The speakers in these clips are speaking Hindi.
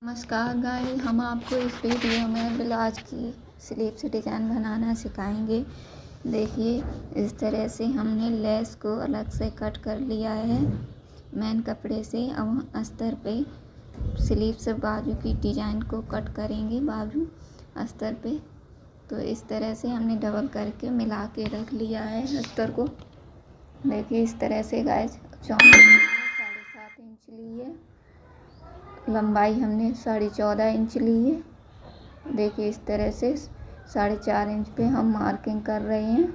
नमस्कार गाइस, हम आपको इस वीडियो में ब्लाउज की स्लीव से डिज़ाइन बनाना सिखाएंगे। देखिए, इस तरह से हमने लेस को अलग से कट कर लिया है मेन कपड़े से। अब अस्तर पे स्लीव से बाजू की डिज़ाइन को कट करेंगे, बाजू अस्तर पे। तो इस तरह से हमने डबल करके मिला के रख लिया है अस्तर को। देखिए इस तरह से गाइस, चौड़ाई 7.5 इंच ली है, लंबाई हमने 14.5 इंच ली है। देखिए इस तरह से 4.5 इंच पे हम मार्किंग कर रहे हैं।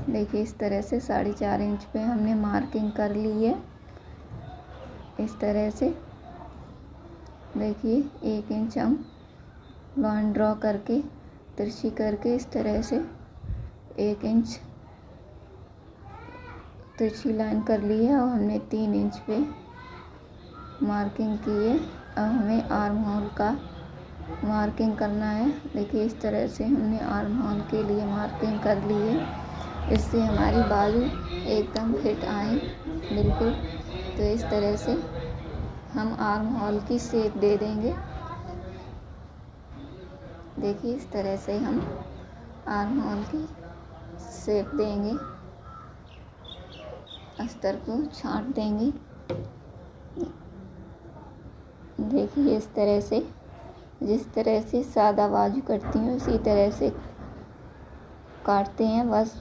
देखिए इस तरह से 4.5 इंच पे हमने मार्किंग कर ली है। इस तरह से देखिए 1 इंच हम लाइन ड्रॉ करके तिरछी करके इस तरह से 1 इंच तिरछी लाइन कर ली है और हमने 3 इंच पे मार्किंग की है। अब हमें आर्म होल का मार्किंग करना है। देखिए इस तरह से हमने आर्म होल के लिए मार्किंग कर ली है, इससे हमारी बाजू एकदम फिट आए बिल्कुल। तो इस तरह से हम आर्म होल की शेप दे देंगे। देखिए इस तरह से हम आर्म होल की शेप देंगे, अस्तर को छांट देंगे। देखिए इस तरह से, जिस तरह से सादा बाजू कटती हैं उसी तरह से काटते हैं, बस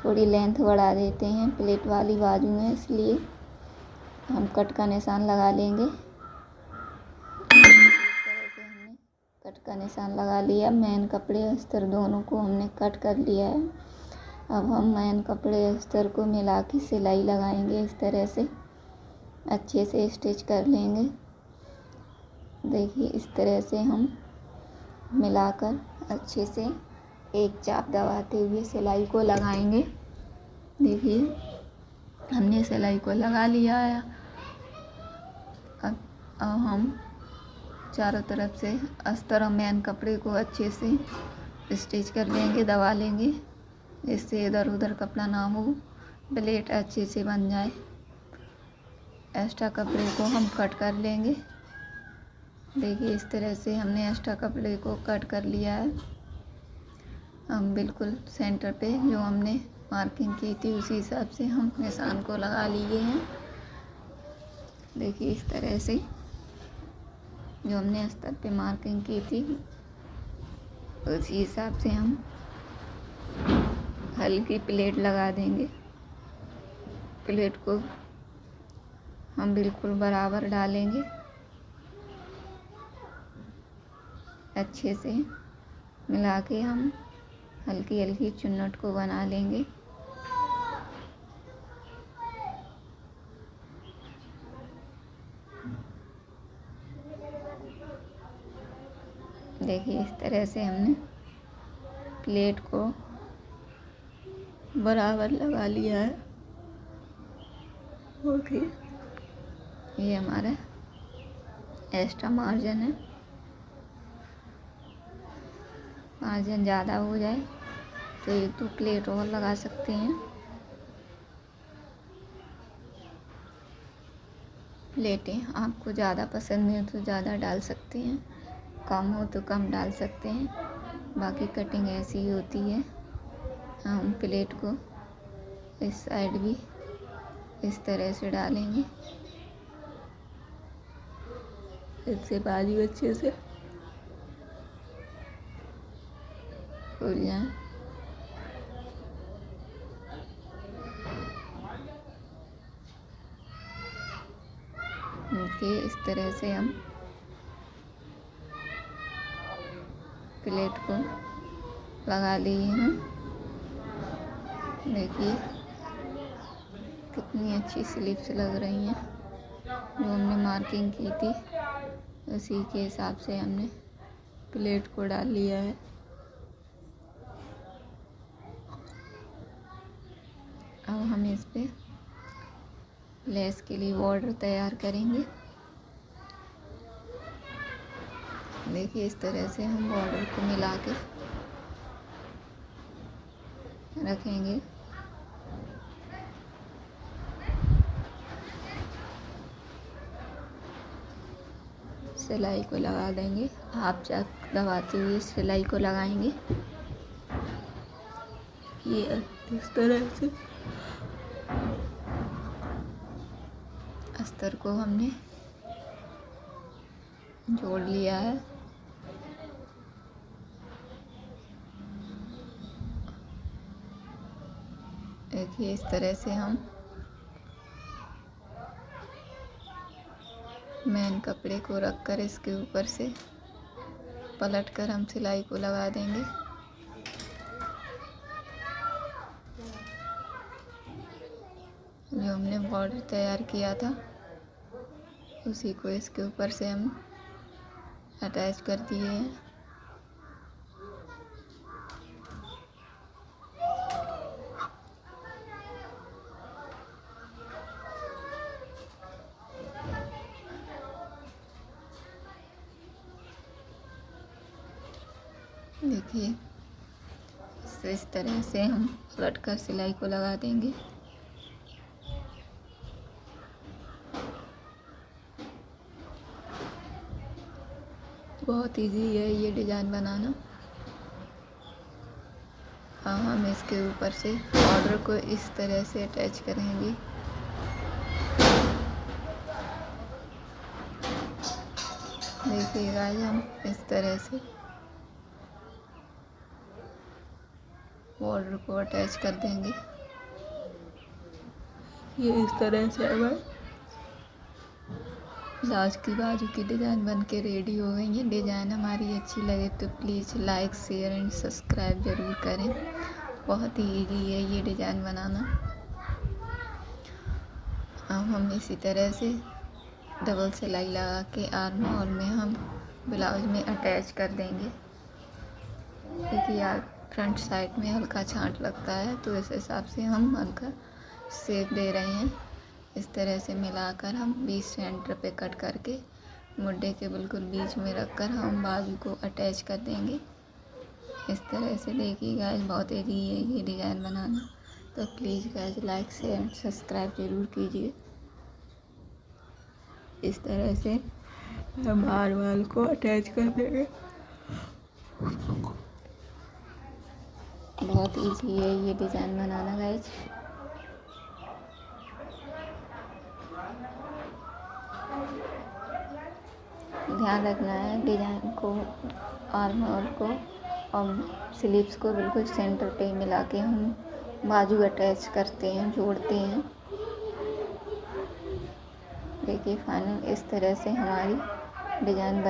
थोड़ी लेंथ बढ़ा देते हैं। प्लेट वाली बाजू में इसलिए हम कट का निशान लगा लेंगे। इस तरह से हमने कट का निशान लगा लिया। मेन कपड़े अस्तर दोनों को हमने कट कर लिया है। अब हम मेन कपड़े अस्तर को मिला के सिलाई लगाएंगे। इस तरह से अच्छे से स्टिच कर लेंगे। देखिए इस तरह से हम मिलाकर अच्छे से एक चाप दबाते हुए सिलाई को लगाएंगे। देखिए हमने सिलाई को लगा लिया है। अब हम चारों तरफ से अस्तर और मेन कपड़े को अच्छे से स्टिच कर लेंगे, दबा लेंगे, जिससे इधर उधर कपड़ा ना हो, प्लेट अच्छे से बन जाए। एक्स्ट्रा कपड़े को हम कट कर लेंगे। देखिए इस तरह से हमने एक्स्ट्रा कपड़े को कट कर लिया है। हम बिल्कुल सेंटर पे जो हमने मार्किंग की थी उसी हिसाब से हम निशान को लगा लिए हैं। देखिए इस तरह से जो हमने अस्तर पे मार्किंग की थी उसी हिसाब से हम हल्की प्लेट लगा देंगे। प्लेट को हम बिल्कुल बराबर डालेंगे, अच्छे से मिला के हम हल्की हल्की चुन्नट को बना लेंगे। देखिए इस तरह से हमने प्लेट को बराबर लगा लिया है। ओके, ये हमारा एक्स्ट्रा मार्जिन है। मार्जिन ज़्यादा हो जाए तो 1-2 प्लेट और लगा सकते हैं। प्लेटें आपको ज़्यादा पसंद है तो ज़्यादा डाल सकते हैं, कम हो तो कम डाल सकते हैं। बाकी कटिंग ऐसी ही होती है। हम प्लेट को इस साइड भी इस तरह से डालेंगे, इससे बाजू अच्छे से खुल जाए। देखिए इस तरह से हम प्लेट को लगा लिए हैं। देखिए कितनी अच्छी स्लीव्स लग रही हैं। जो हमने मार्किंग की थी उसी के हिसाब से हमने प्लेट को डाल लिया है। अब हम इस पे लेस के लिए बॉर्डर तैयार करेंगे। देखिए इस तरह से हम बॉर्डर को मिला के रखेंगे। सिलाई को लगा देंगे। हाफ चाक दबाते हुए सिलाई को लगाएंगे। ये इस तरह से अस्तर को हमने जोड़ लिया है। देखिए इस तरह से हम मेन कपड़े को रखकर इसके ऊपर से पलटकर हम सिलाई को लगा देंगे। जो हमने बॉर्डर तैयार किया था उसी को इसके ऊपर से हम अटैच कर दिए हैं। देखिए इस तरह से हम पलटकर सिलाई को लगा देंगे। बहुत इजी है ये डिज़ाइन बनाना। अब हम इसके ऊपर से बॉर्डर को इस तरह से अटैच करेंगे। देखिएगा हम इस तरह से बॉर्डर को अटैच कर देंगे। ये इस तरह से हमारे ब्लाउज की बाजू की डिज़ाइन बन के रेडी हो गई है। डिज़ाइन हमारी अच्छी लगे तो please like share and subscribe ज़रूर करें। बहुत ही ईजी है ये डिज़ाइन बनाना। अब हम इसी तरह से डबल सिलाई लगा के आर्म होल में हम ब्लाउज में अटैच कर देंगे। देखिए यार फ्रंट साइड में हल्का छांट लगता है तो इस हिसाब से हम हल्का शेप दे रहे हैं। इस तरह से मिलाकर हम बीच सेंटर पे कट करके मुड्ढे के बिल्कुल बीच में रखकर हम बाजू को अटैच कर देंगे। इस तरह से देखिए गाइस बहुत ईजी है ये डिज़ाइन बनाना। तो please guys like share and subscribe ज़रूर कीजिए। इस तरह से हम आर्म होल को अटैच कर देंगे। बहुत इजी है ये डिज़ाइन बनाना गाइस। ध्यान रखना है डिज़ाइन को, आर्म होल को और स्लीव्स को बिल्कुल सेंटर पे मिला के हम बाजू अटैच करते हैं, जोड़ते हैं। देखिए फाइनल इस तरह से हमारी डिज़ाइन